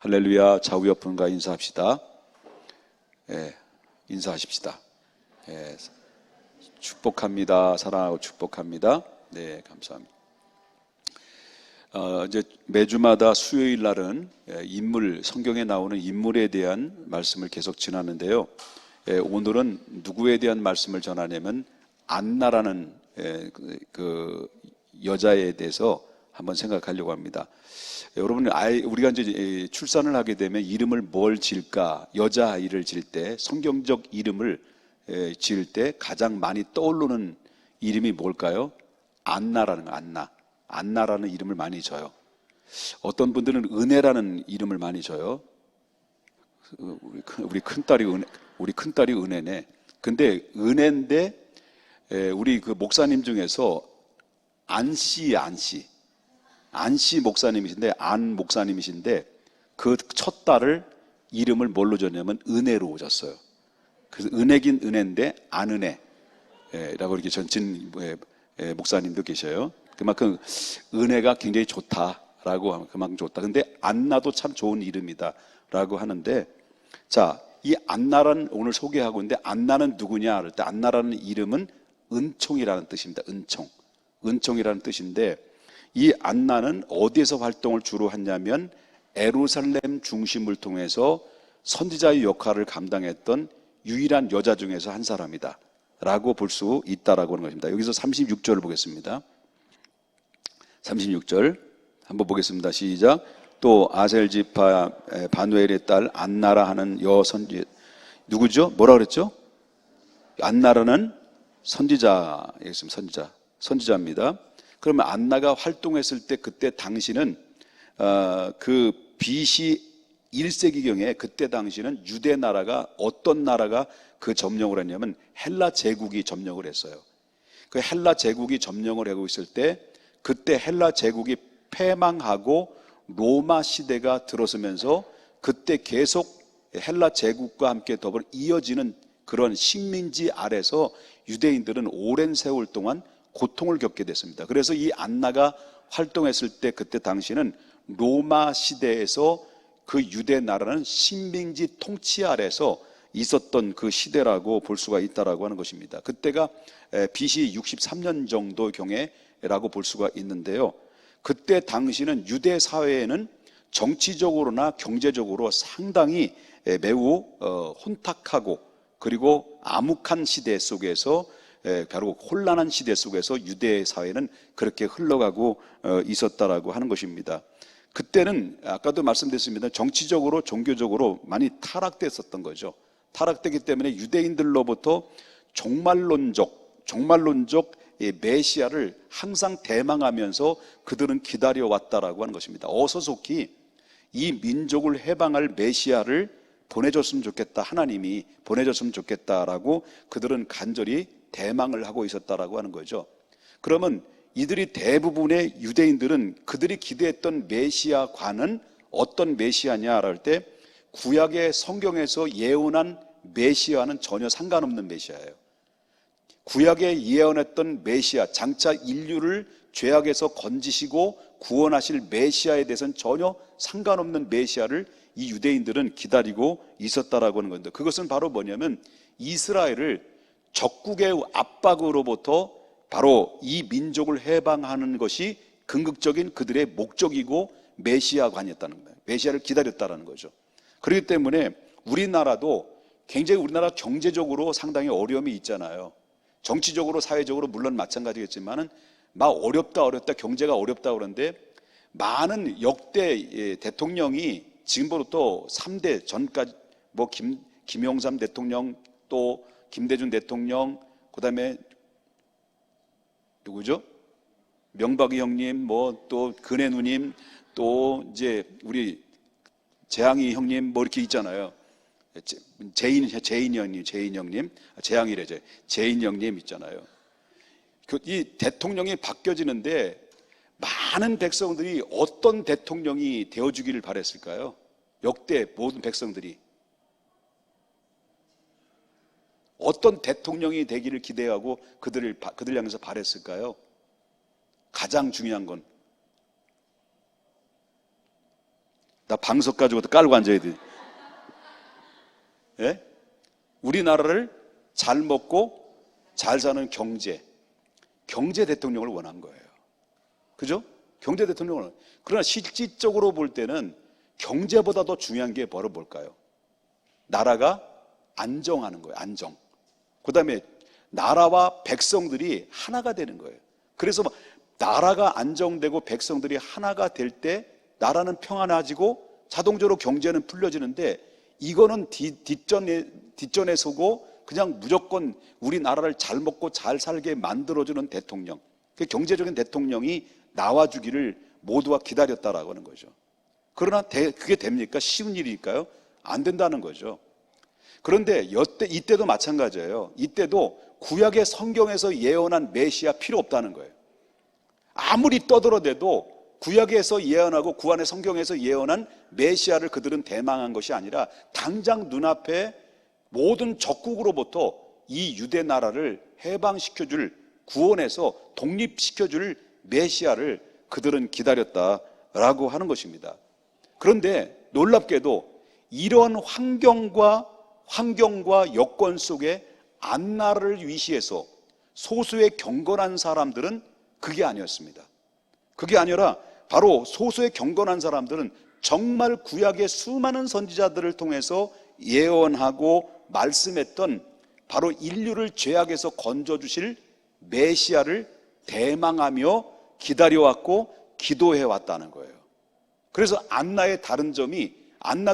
할렐루야. 좌우 옆 분과 인사합시다. 인사하십시다. 축복합니다. 사랑하고 축복합니다. 네, 감사합니다. 이제 매주마다 수요일 날은 성경에 나오는 인물에 대한 말씀을 계속 전하는데요. 오늘은 누구에 대한 말씀을 전하냐면 안나라는 그 여자에 대해서 한번 생각하려고 합니다. 여러분, 우리가 이제 출산을 하게 되면 이름을 뭘 지을까? 여자아이를 지을 때, 성경적 이름을 지을 때 가장 많이 떠오르는 이름이 뭘까요? 안나라는 거, 안나. 안나라는 이름을 많이 줘요. 어떤 분들은 은혜라는 이름을 많이 줘요. 우리 큰딸이 은혜네. 근데 은혜인데 우리 그 목사님 중에서 안씨 목사님이신데, 안 목사님이신데 그 첫 딸을 이름을 뭘로 줬냐면 은혜로 줬어요. 그래서 은혜긴 은혜인데 안은혜라고 이렇게 전친 목사님도 계셔요. 그만큼 은혜가 굉장히 좋다라고 하면 그만큼 좋다. 근데 안나도 참 좋은 이름이다라고 하는데, 자, 이 안나라는 오늘 소개하고 있는데, 안나는 누구냐 할 때 안나라는 이름은 은총이라는 뜻입니다. 은총이라는 뜻인데, 이 안나는 어디에서 활동을 주로 했냐면 예루살렘 중심을 통해서 선지자의 역할을 감당했던 유일한 여자 중에서 한 사람이다 라고 볼 수 있다라고 하는 것입니다. 여기서 36절을 보겠습니다. 36절 한번 보겠습니다. 시작. 또 아셀 지파 바누엘의 딸 안나라 하는 여선지, 누구죠? 뭐라 그랬죠? 안나라는 선지자입니다. 그러면 안나가 활동했을 때 그때 당시는 그 BC 1세기경에 그때 당시는 유대 나라가, 어떤 나라가 그 점령을 했냐면 헬라 제국이 점령을 했어요. 그 헬라 제국이 점령을 하고 있을 때, 그때 헬라 제국이 패망하고 로마 시대가 들어서면서 그때 계속 헬라 제국과 함께 더불어 이어지는 그런 식민지 아래서 유대인들은 오랜 세월 동안 고통을 겪게 됐습니다. 그래서 이 안나가 활동했을 때 그때 당시는 로마 시대에서 그 유대 나라는 식민지 통치 아래서 있었던 그 시대라고 볼 수가 있다라고 하는 것입니다. 그때가 BC 63년 정도 경에라고 볼 수가 있는데요. 그때 당시는 유대 사회에는 정치적으로나 경제적으로 상당히 매우 혼탁하고 그리고 암묵한 시대 속에서, 바로 혼란한 시대 속에서 유대 사회는 그렇게 흘러가고 있었다라고 하는 것입니다. 그때는 아까도 말씀드렸습니다. 정치적으로 종교적으로 많이 타락됐었던 거죠. 타락되기 때문에 유대인들로부터 종말론적 메시아를 항상 대망하면서 그들은 기다려왔다라고 하는 것입니다. 어서속히 이 민족을 해방할 메시아를 보내줬으면 좋겠다, 하나님이 보내줬으면 좋겠다라고 그들은 간절히 대망을 하고 있었다라고 하는 거죠. 그러면 이들이 대부분의 유대인들은 그들이 기대했던 메시아관은 어떤 메시아냐라고 할 때, 구약의 성경에서 예언한 메시아는 전혀 상관없는 메시아예요. 구약에 예언했던 메시아, 장차 인류를 죄악에서 건지시고 구원하실 메시아에 대해서는 전혀 상관없는 메시아를 이 유대인들은 기다리고 있었다라고 하는 건데, 그것은 바로 뭐냐면 이스라엘을 적국의 압박으로부터 바로 이 민족을 해방하는 것이 궁극적인 그들의 목적이고 메시아관이었다는 거예요. 메시아를 기다렸다라는 거죠. 그렇기 때문에 우리나라도 굉장히, 우리나라 경제적으로 상당히 어려움이 있잖아요. 정치적으로, 사회적으로 물론 마찬가지겠지만은 막 어렵다 경제가 어렵다 그러는데, 많은 역대 대통령이 지금부터 3대 전까지 김영삼 대통령, 또 김대중 대통령, 그다음에 누구죠? 명박이 형님, 또 근혜 누님, 또 이제 우리 재앙이 형님, 이렇게 있잖아요. 재인 형님, 재인 형님 있잖아요. 이 대통령이 바뀌어지는데 많은 백성들이 어떤 대통령이 되어주기를 바랬을까요? 역대 모든 백성들이 어떤 대통령이 되기를 기대하고 그들 향해서 바랬을까요? 가장 중요한 건 나 방석 가지고 또 깔고 앉아야 돼. 예? 우리나라를 잘 먹고 잘 사는 경제 대통령을 원한 거예요. 그죠? 경제 대통령을 원한 거예요. 그러나 실질적으로 볼 때는 경제보다 더 중요한 게 바로 뭘까요? 나라가 안정하는 거예요. 안정. 그 다음에 나라와 백성들이 하나가 되는 거예요. 그래서 나라가 안정되고 백성들이 하나가 될 때 나라는 평안해지고 자동적으로 경제는 풀려지는데, 이거는 뒷전에 서고 그냥 무조건 우리나라를 잘 먹고 잘 살게 만들어주는 대통령, 그 경제적인 대통령이 나와주기를 모두가 기다렸다라고 하는 거죠. 그러나 그게 됩니까? 쉬운 일일까요? 안 된다는 거죠. 그런데 이때도 마찬가지예요. 이때도 구약의 성경에서 예언한 메시아 필요 없다는 거예요. 아무리 떠들어대도 구약에서 예언하고 구안의 성경에서 예언한 메시아를 그들은 대망한 것이 아니라 당장 눈앞에 모든 적국으로부터 이 유대 나라를 해방시켜줄, 구원해서 독립시켜줄 메시아를 그들은 기다렸다라고 하는 것입니다. 그런데 놀랍게도 이런 환경과 여건 속에 안나를 위시해서 소수의 경건한 사람들은 그게 아니었습니다. 그게 아니라 바로 소수의 경건한 사람들은 정말 구약의 수많은 선지자들을 통해서 예언하고 말씀했던 바로 인류를 죄악에서 건져주실 메시아를 대망하며 기다려왔고 기도해왔다는 거예요. 그래서 안나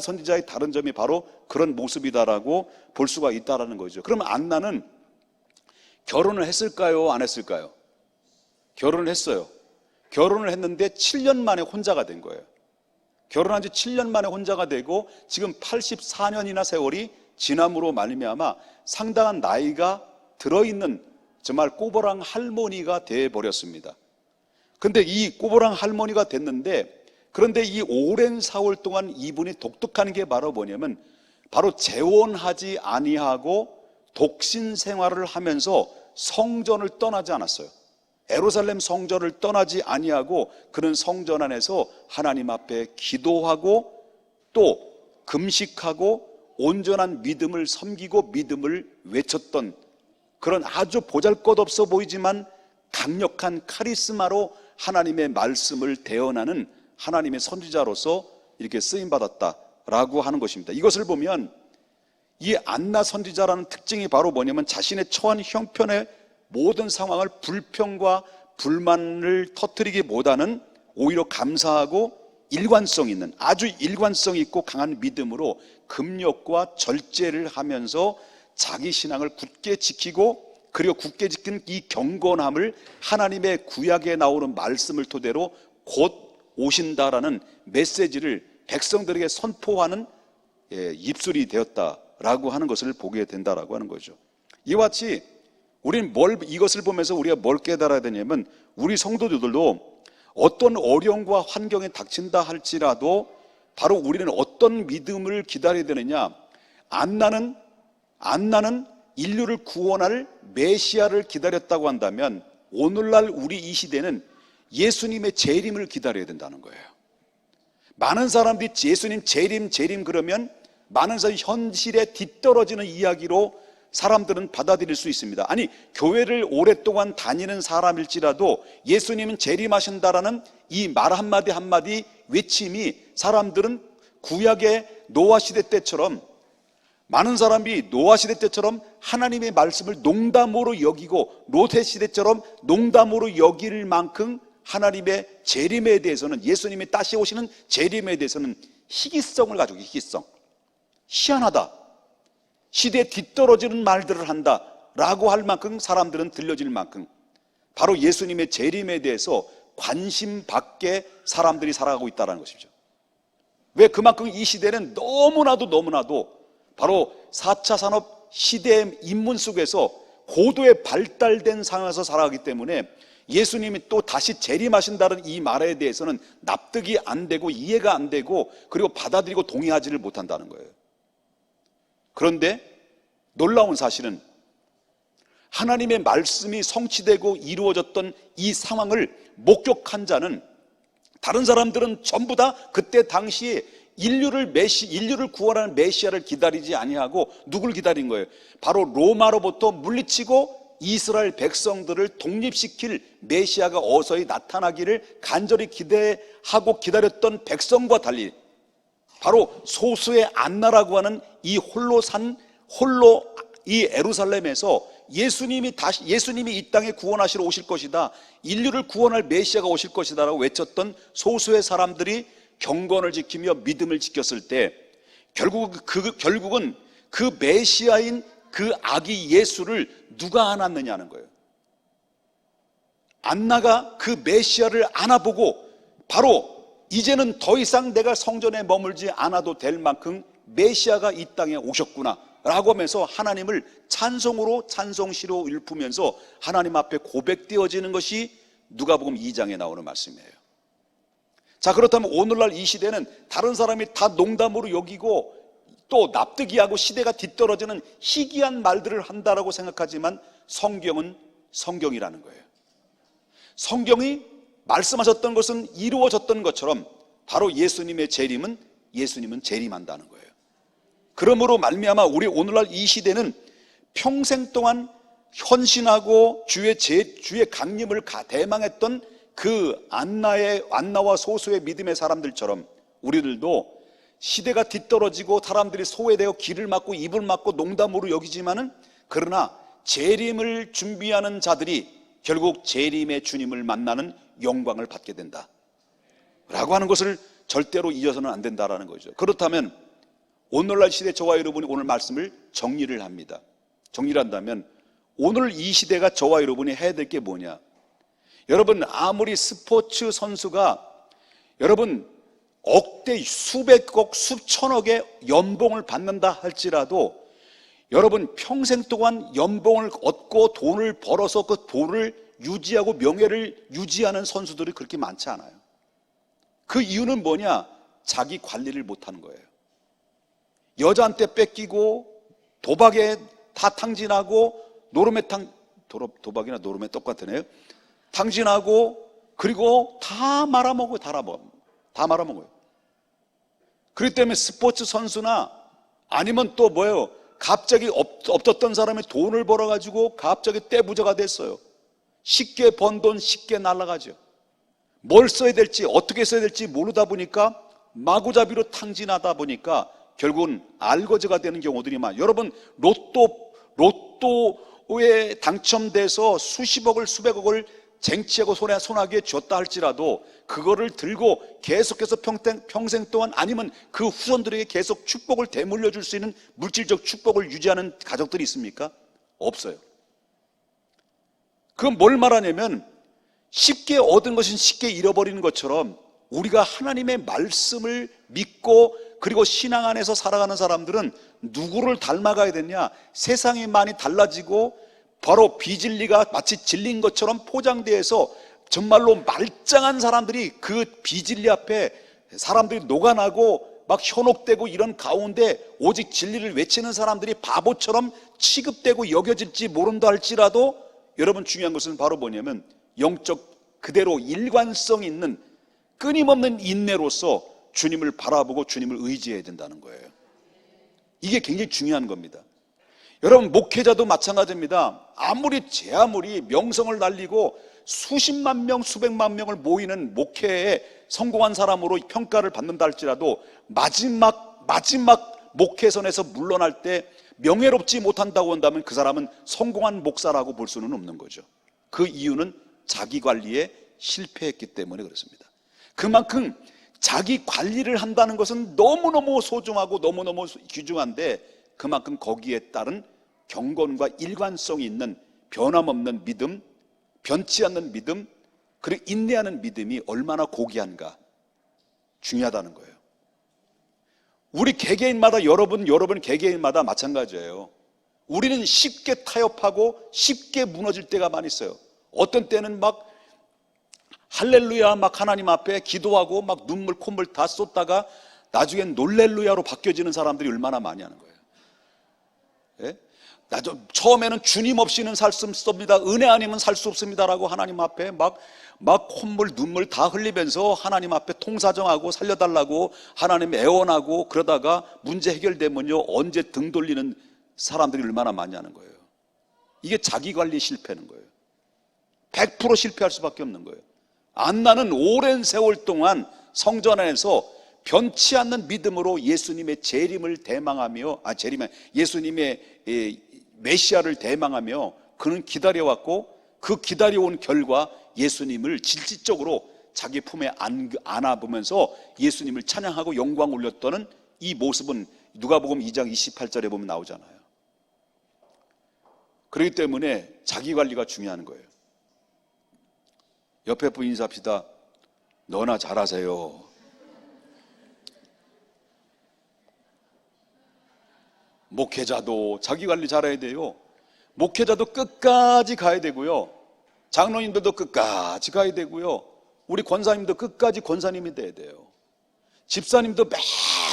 선지자의 다른 점이 바로 그런 모습이다라고 볼 수가 있다라는 거죠. 그러면 안나는 결혼을 했을까요? 안 했을까요? 결혼을 했어요. 결혼을 했는데 7년 만에 혼자가 된 거예요. 결혼한 지 7년 만에 혼자가 되고 지금 84년이나 세월이 지남으로 말미암아 상당한 나이가 들어있는 정말 꼬부랑 할머니가 되어버렸습니다. 근데 이 꼬부랑 할머니가 됐는데, 그런데 이 오랜 세월 동안 이분이 독특한 게 바로 뭐냐면 바로 재혼하지 아니하고 독신 생활을 하면서 성전을 떠나지 않았어요. 예루살렘 성전을 떠나지 아니하고 그는 성전 안에서 하나님 앞에 기도하고 또 금식하고 온전한 믿음을 섬기고 믿음을 외쳤던 그런 아주 보잘것없어 보이지만 강력한 카리스마로 하나님의 말씀을 대언하는 하나님의 선지자로서 이렇게 쓰임받았다라고 하는 것입니다. 이것을 보면 이 안나 선지자라는 특징이 바로 뭐냐면 자신의 처한 형편의 모든 상황을 불평과 불만을 터뜨리기보다는 오히려 감사하고 일관성 있는, 아주 일관성 있고 강한 믿음으로 금욕과 절제를 하면서 자기 신앙을 굳게 지키고, 그리고 굳게 지킨 이 경건함을 하나님의 구약에 나오는 말씀을 토대로 곧 오신다라는 메시지를 백성들에게 선포하는 입술이 되었다라고 하는 것을 보게 된다라고 하는 거죠. 이와 같이 우리는 이것을 보면서 우리가 뭘 깨달아야 되냐면, 우리 성도들도 어떤 어려움과 환경에 닥친다 할지라도 바로 우리는 어떤 믿음을 기다려야 되느냐. 안나는 인류를 구원할 메시아를 기다렸다고 한다면 오늘날 우리 이 시대는 예수님의 재림을 기다려야 된다는 거예요. 많은 사람들이 예수님 재림 그러면 많은 사람이 현실에 뒤떨어지는 이야기로 사람들은 받아들일 수 있습니다. 아니, 교회를 오랫동안 다니는 사람일지라도 예수님은 재림하신다라는 이 말 한마디 외침이 사람들은 구약의 노아 시대 때처럼, 많은 사람이 노아 시대 때처럼 하나님의 말씀을 농담으로 여기고 롯의 시대처럼 농담으로 여길 만큼 하나님의 재림에 대해서는, 예수님이 다시 오시는 재림에 대해서는 희귀성을 가지고, 희귀성, 희한하다, 시대에 뒤떨어지는 말들을 한다라고 할 만큼 사람들은 들려질 만큼 바로 예수님의 재림에 대해서 관심 받게 사람들이 살아가고 있다는 것이죠. 왜? 그만큼 이 시대는 너무나도 바로 4차 산업 시대의 인문 속에서 고도의 발달된 상황에서 살아가기 때문에 예수님이 또 다시 재림하신다는 이 말에 대해서는 납득이 안 되고 이해가 안 되고 그리고 받아들이고 동의하지를 못한다는 거예요. 그런데 놀라운 사실은 하나님의 말씀이 성취되고 이루어졌던 이 상황을 목격한 자는, 다른 사람들은 전부 다 그때 당시에 인류를 구원하는 메시아를 기다리지 아니하고 누굴 기다린 거예요? 바로 로마로부터 물리치고 이스라엘 백성들을 독립시킬 메시아가 어서히 나타나기를 간절히 기대하고 기다렸던 백성과 달리 바로 소수의 안나라고 하는 이 홀로 이 예루살렘에서 예수님이 이 땅에 구원하시러 오실 것이다, 인류를 구원할 메시아가 오실 것이다 라고 외쳤던 소수의 사람들이 경건을 지키며 믿음을 지켰을 때 결국은 그 메시아인 그 아기 예수를 누가 안았느냐는 거예요. 안나가 그 메시아를 안아보고 바로 이제는 더 이상 내가 성전에 머물지 않아도 될 만큼 메시아가 이 땅에 오셨구나 라고 하면서 하나님을 찬송으로 찬송시로 읊으면서 하나님 앞에 고백되어지는 것이 누가복음 2장에 나오는 말씀이에요. 자, 그렇다면 오늘날 이 시대는 다른 사람이 다 농담으로 여기고 또 납득이하고 시대가 뒤떨어지는 희귀한 말들을 한다라고 생각하지만 성경은 성경이라는 거예요. 성경이 말씀하셨던 것은 이루어졌던 것처럼 바로 예수님의 재림은 재림한다는 거예요. 그러므로 말미암아 우리 오늘날 이 시대는 평생 동안 헌신하고 주의 강림을 대망했던 그 안나와 소수의 믿음의 사람들처럼 우리들도 시대가 뒤떨어지고 사람들이 소외되어 귀를 막고 입을 막고 농담으로 여기지만은 그러나 재림을 준비하는 자들이 결국 재림의 주님을 만나는 영광을 받게 된다 라고 하는 것을 절대로 잊어서는 안 된다라는 거죠. 그렇다면 오늘날 시대 저와 여러분이 오늘 말씀을 정리를 합니다. 정리를 한다면 오늘 이 시대가 저와 여러분이 해야 될 게 뭐냐? 여러분, 아무리 스포츠 선수가 여러분 억대 수백억 수천억의 연봉을 받는다 할지라도 여러분 평생 동안 연봉을 얻고 돈을 벌어서 그 돈을 유지하고 명예를 유지하는 선수들이 그렇게 많지 않아요. 그 이유는 뭐냐? 자기 관리를 못하는 거예요. 여자한테 뺏기고 도박에 다 탕진하고 도박이나 노름에 똑같으네요. 탕진하고 그리고 다 말아먹어요. 다 말아먹어요. 그렇기 때문에 스포츠 선수나 아니면 또 뭐예요? 갑자기 없었던 사람이 돈을 벌어가지고 갑자기 떼부자가 됐어요. 쉽게 번 돈 쉽게 날아가죠. 뭘 써야 될지 어떻게 써야 될지 모르다 보니까 마구잡이로 탕진하다 보니까 결국은 알거지가 되는 경우들이 많아요. 여러분 로또에 당첨돼서 수십억을 수백억을 쟁취하고 손아귀에 쥐었다 할지라도 그거를 들고 계속해서 평생 동안 아니면 그 후손들에게 계속 축복을 되물려 줄 수 있는 물질적 축복을 유지하는 가족들이 있습니까? 없어요. 그건 뭘 말하냐면 쉽게 얻은 것은 쉽게 잃어버리는 것처럼 우리가 하나님의 말씀을 믿고 그리고 신앙 안에서 살아가는 사람들은 누구를 닮아가야 되냐? 세상이 많이 달라지고 바로 비진리가 마치 진리인 것처럼 포장되어서 정말로 말짱한 사람들이 그 비진리 앞에 사람들이 녹아나고 막 현혹되고 이런 가운데 오직 진리를 외치는 사람들이 바보처럼 취급되고 여겨질지 모른다 할지라도 여러분 중요한 것은 바로 뭐냐면 영적 그대로 일관성 있는 끊임없는 인내로서 주님을 바라보고 주님을 의지해야 된다는 거예요. 이게 굉장히 중요한 겁니다. 여러분 목회자도 마찬가지입니다. 아무리 명성을 날리고 수십만 명 수백만 명을 모이는 목회에 성공한 사람으로 평가를 받는다 할지라도 마지막 목회선에서 물러날 때 명예롭지 못한다고 한다면 그 사람은 성공한 목사라고 볼 수는 없는 거죠. 그 이유는 자기 관리에 실패했기 때문에 그렇습니다. 그만큼 자기 관리를 한다는 것은 너무너무 소중하고 너무너무 귀중한데 그만큼 거기에 따른 경건과 일관성이 있는 변함없는 믿음, 변치 않는 믿음, 그리고 인내하는 믿음이 얼마나 고귀한가 중요하다는 거예요. 우리 개개인마다 여러분 개개인마다 마찬가지예요. 우리는 쉽게 타협하고 쉽게 무너질 때가 많이 있어요. 어떤 때는 막 할렐루야 막 하나님 앞에 기도하고 막 눈물 콧물 다 쏟다가 나중엔 놀렐루야로 바뀌어지는 사람들이 얼마나 많이 하는 거예요. 예? 처음에는 주님 없이는 살 수 없습니다. 은혜 아니면 살 수 없습니다라고 하나님 앞에 막 콧물 눈물 다 흘리면서 하나님 앞에 통사정하고 살려달라고 하나님 애원하고, 그러다가 문제 해결되면요 언제 등 돌리는 사람들이 얼마나 많냐는 거예요. 이게 자기관리 실패는 거예요. 100% 실패할 수밖에 없는 거예요. 안나는 오랜 세월 동안 성전 안에서 변치 않는 믿음으로 예수님의 재림을 대망하며, 예수님의 메시아를 대망하며 그는 기다려왔고, 그 기다려온 결과 예수님을 실질적으로 자기 품에 안아보면서 예수님을 찬양하고 영광 올렸다는 이 모습은 누가복음 2장 28절에 보면 나오잖아요. 그렇기 때문에 자기관리가 중요한 거예요. 옆에 분 인사합시다. 너나 잘하세요. 목회자도 자기관리 잘해야 돼요. 목회자도 끝까지 가야 되고요. 장로님들도 끝까지 가야 되고요. 우리 권사님도 끝까지 권사님이 돼야 돼요. 집사님도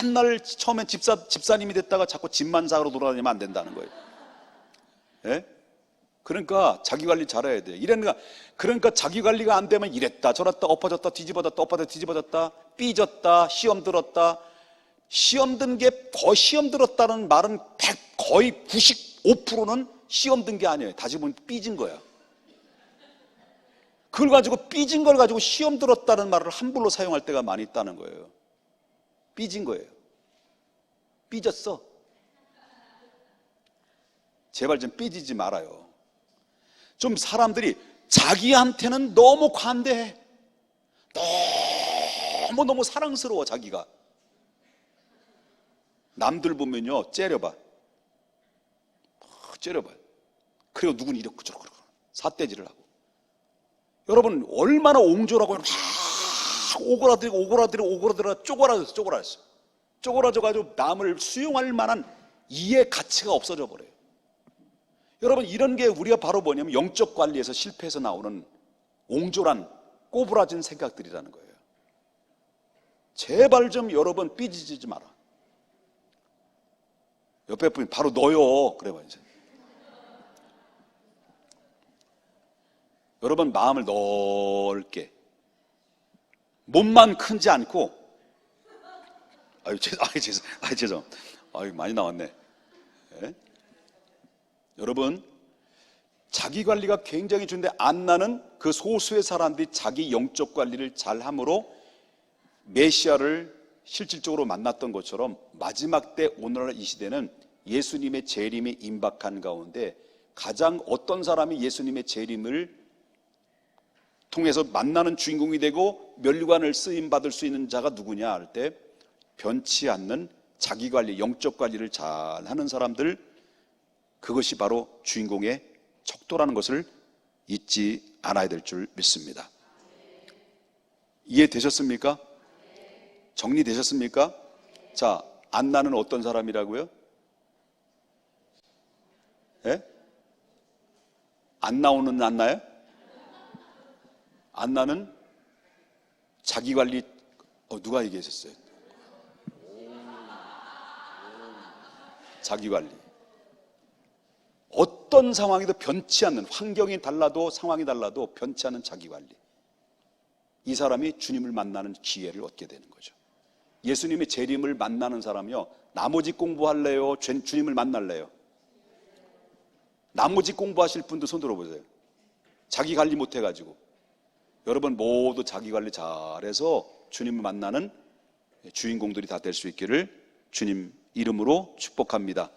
맨날 처음엔 집사님이 됐다가 자꾸 집만사로 돌아다니면 안 된다는 거예요. 예? 그러니까 자기관리 잘해야 돼요. 그러니까 자기관리가 안 되면 이랬다 저랬다 엎어졌다 뒤집어졌다 엎어졌다 뒤집어졌다 삐졌다 시험 들었다. 시험 들었다는 말은 거의 95%는 시험 든 게 아니에요. 다시 보면 삐진 거야. 그걸 가지고 삐진 걸 가지고 시험 들었다는 말을 함부로 사용할 때가 많이 있다는 거예요. 삐진 거예요. 삐졌어. 제발 좀 삐지지 말아요. 좀 사람들이 자기한테는 너무 관대해. 너무 사랑스러워. 자기가 남들 보면요 째려봐. 그리고 누구는 이렇고 저렇고 삿대질을 하고. 여러분 얼마나 옹졸하고 막 오그라들어 쪼그라져가지고 남을 수용할 만한 이해 가치가 없어져 버려요. 여러분 이런 게 우리가 바로 뭐냐면 영적 관리에서 실패해서 나오는 옹졸한 꼬부라진 생각들이라는 거예요. 제발 좀 여러분 삐지지 마라. 옆에 분이 바로 너요 그래봐. 이제 여러분 마음을 넓게, 몸만 크지 않고, 죄송, 많이 나왔네. 네? 여러분 자기 관리가 굉장히 중요한데, 안나는 그 소수의 사람들이 자기 영적 관리를 잘함으로 메시아를 실질적으로 만났던 것처럼 마지막 때 오늘날 이 시대는 예수님의 재림이 임박한 가운데 가장 어떤 사람이 예수님의 재림을 통해서 만나는 주인공이 되고 면류관을 쓰임받을 수 있는 자가 누구냐 할 때, 변치 않는 자기관리, 영적 관리를 잘하는 사람들, 그것이 바로 주인공의 척도라는 것을 잊지 않아야 될 줄 믿습니다. 이해되셨습니까? 정리되셨습니까? 자, 안나는 어떤 사람이라고요? 예? 안 나오는 안나요? 안나는 자기관리, 누가 얘기하셨어요? 자기관리. 어떤 상황에도 변치 않는, 환경이 달라도 상황이 달라도 변치 않는 자기관리. 이 사람이 주님을 만나는 기회를 얻게 되는 거죠. 예수님의 재림을 만나는 사람이요, 나머지 공부할래요? 주님을 만날래요? 나머지 공부하실 분도 손 들어보세요. 자기 관리 못해가지고. 여러분 모두 자기 관리 잘해서 주님을 만나는 주인공들이 다 될 수 있기를 주님 이름으로 축복합니다.